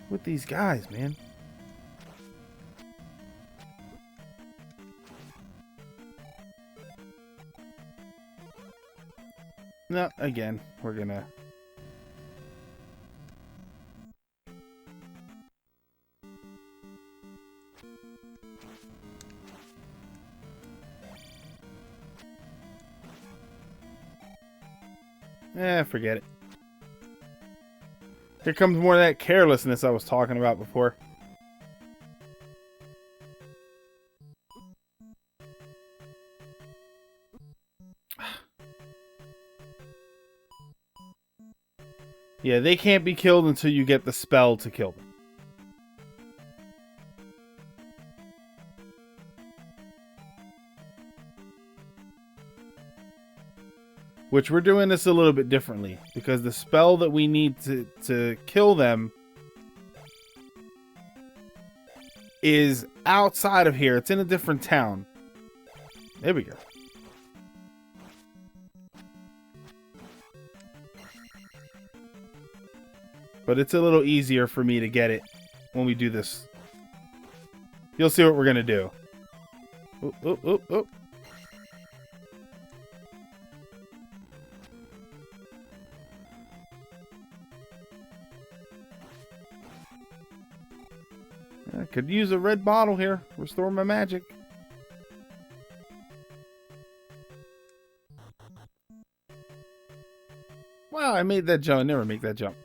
with these guys, man? No, again, we're gonna... forget it. Here comes more of that carelessness I was talking about before. Yeah, they can't be killed until you get the spell to kill them. Which we're doing this a little bit differently, because the spell that we need to kill them is outside of here. It's in a different town. There we go. But it's a little easier for me to get it when we do this. You'll see what we're going to do. Oop, oop, oop, oop. I could use a red bottle here. Restore my magic. Wow, I made that jump. I never make that jump.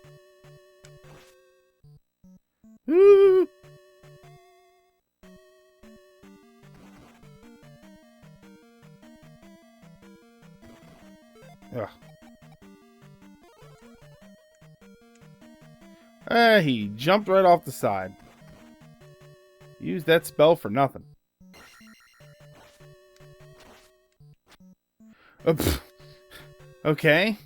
Woo! Ugh. He jumped right off the side. Used that spell for nothing. Okay.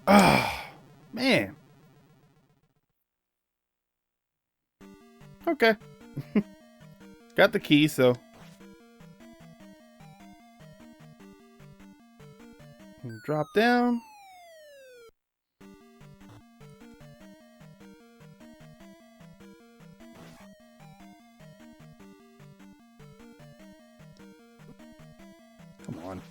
Oh, man. Okay. Got the key, so. Drop down. Come on.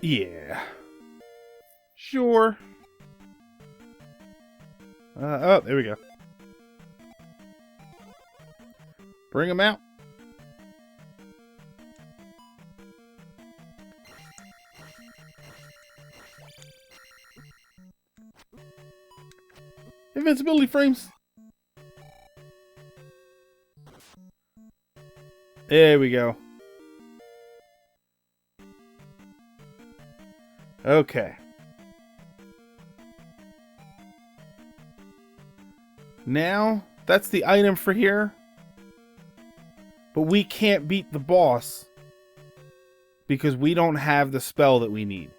Yeah. Sure. Oh, there we go. Bring him out. Invincibility frames. There we go. Okay. Now, that's the item for here. But we can't beat the boss because we don't have the spell that we need.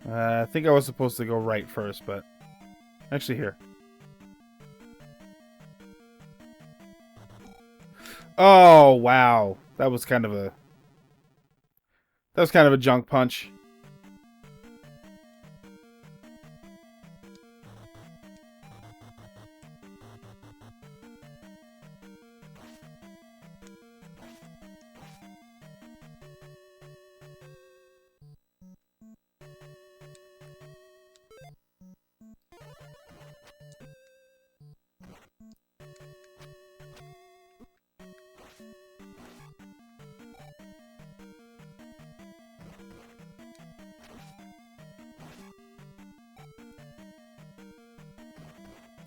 I think I was supposed to go right first, but actually here. Oh, wow. That was kind of a junk punch.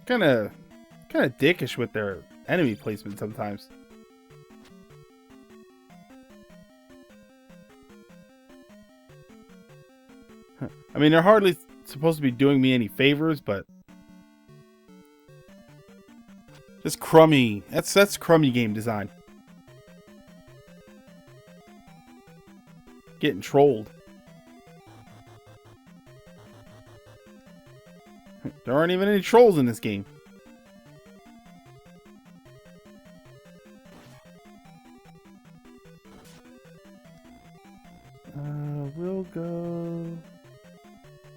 Kind of dickish with their enemy placement sometimes. I mean, they're hardly supposed to be doing me any favors, but just crummy. That's crummy game design. Getting trolled. There aren't even any trolls in this game. We'll go...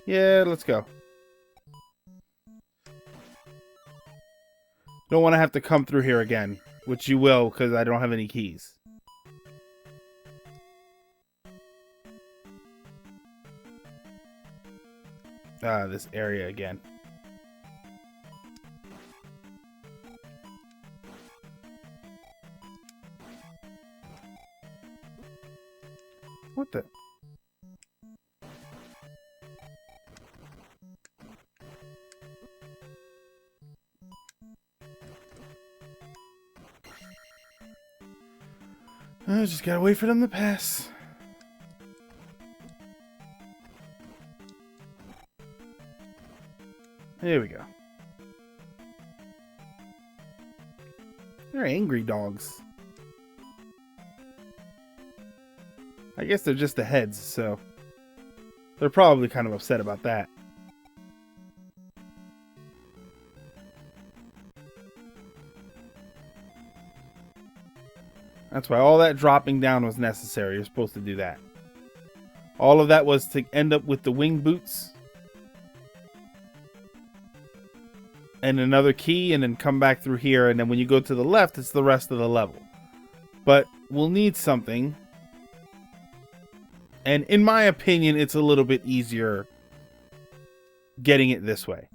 Yeah, let's go. Don't want to have to come through here again, which you will because I don't have any keys. This area again. What the? I just gotta wait for them to pass. There we go. They're angry dogs. I guess they're just the heads, so they're probably kind of upset about that. That's why all that dropping down was necessary. You're supposed to do that. All of that was to end up with the wing boots. And another key, and then come back through here. And then when you go to the left, it's the rest of the level. But we'll need something. And in my opinion, it's a little bit easier getting it this way.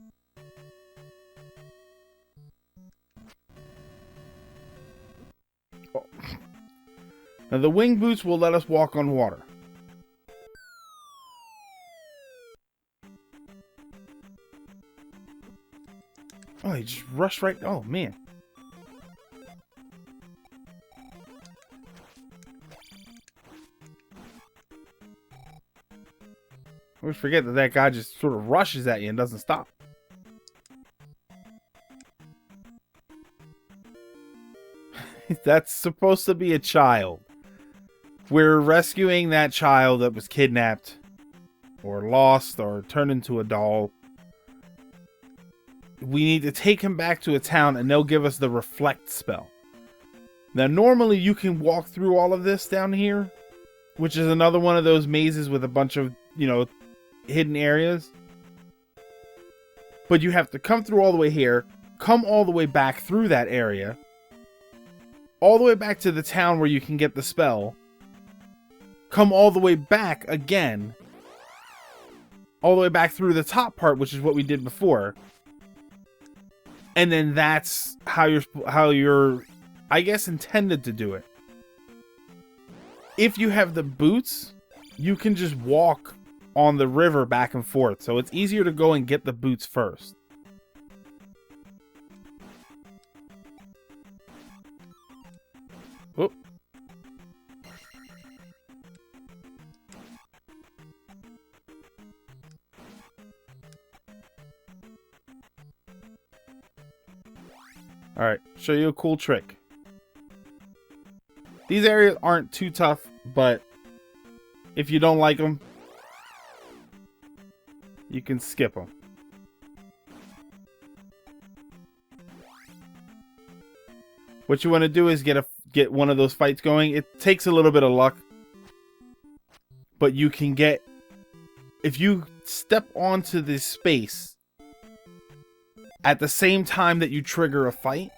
Oh. Now the wing boots will let us walk on water. Oh, he just rushed right... Oh, man. I always forget that that guy just sort of rushes at you and doesn't stop. That's supposed to be a child. We're rescuing that child that was kidnapped or lost or turned into a doll. We need to take him back to a town and they'll give us the reflect spell. Now, normally you can walk through all of this down here, which is another one of those mazes with a bunch of, you know, hidden areas. But you have to come through all the way here, come all the way back through that area, all the way back to the town where you can get the spell, come all the way back again, all the way back through the top part, which is what we did before. And then that's how you're, I guess, intended to do it. If you have the boots, you can just walk on the river back and forth. So it's easier to go and get the boots first. Whoop. Alright, show you a cool trick. These areas aren't too tough, but if you don't like them, you can skip them. What you want to do is get one of those fights going. It takes a little bit of luck, but you can get, if you step onto this space at the same time that you trigger a fight,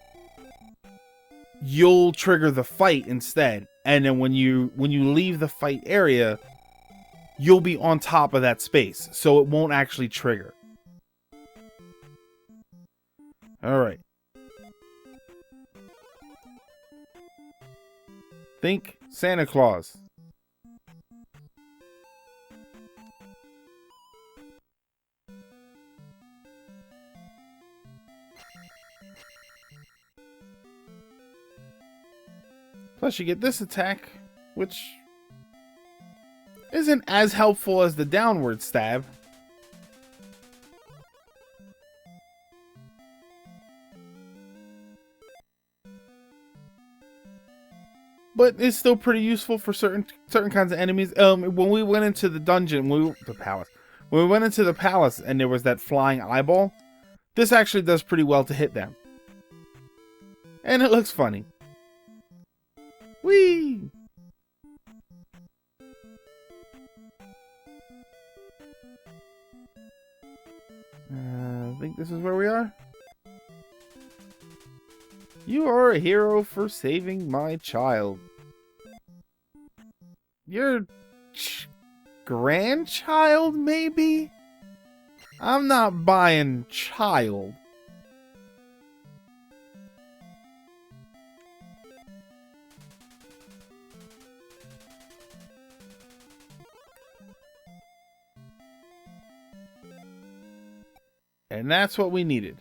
you'll trigger the fight instead. And then when you leave the fight area, you'll be on top of that space, so it won't actually trigger. Alright. Think Santa Claus. Plus you get this attack, which isn't as helpful as the downward stab. But it's still pretty useful for certain kinds of enemies. When we went into the dungeon, when we went into the palace and there was that flying eyeball, This actually does pretty well to hit them. And it looks funny. Whee! I think this is where we are. You are a hero for saving my child. Your grandchild, maybe? I'm not buying child. And that's what we needed.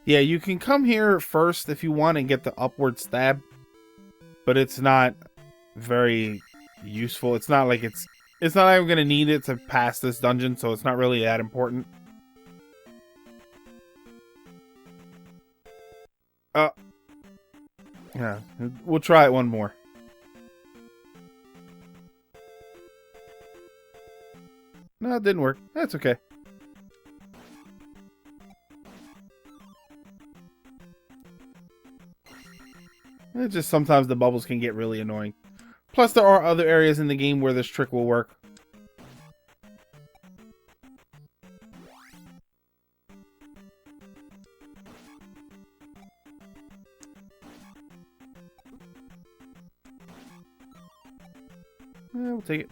Yeah, you can come here first if you want and get the upward stab, but it's not very useful. It's not like it's not even gonna need it to pass this dungeon, so it's not really that important. Yeah, we'll try it one more. No, it didn't work. That's okay. It's just sometimes the bubbles can get really annoying. Plus, there are other areas in the game where this trick will work. Yeah, we'll take it.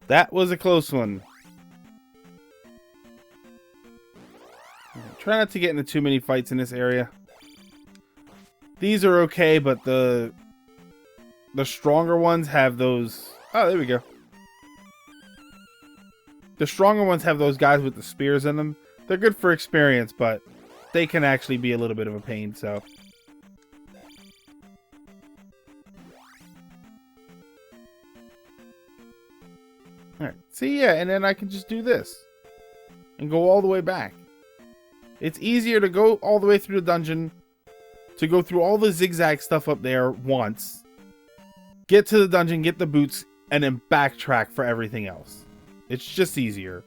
That was a close one. Try not to get into too many fights in this area. These are okay, but the stronger ones have those... Oh, there we go. The stronger ones have those guys with the spears in them. They're good for experience, but they can actually be a little bit of a pain, so... Alright, see, yeah, and then I can just do this. And go all the way back. It's easier to go all the way through the dungeon, to go through all the zigzag stuff up there once, get to the dungeon, get the boots, and then backtrack for everything else. It's just easier.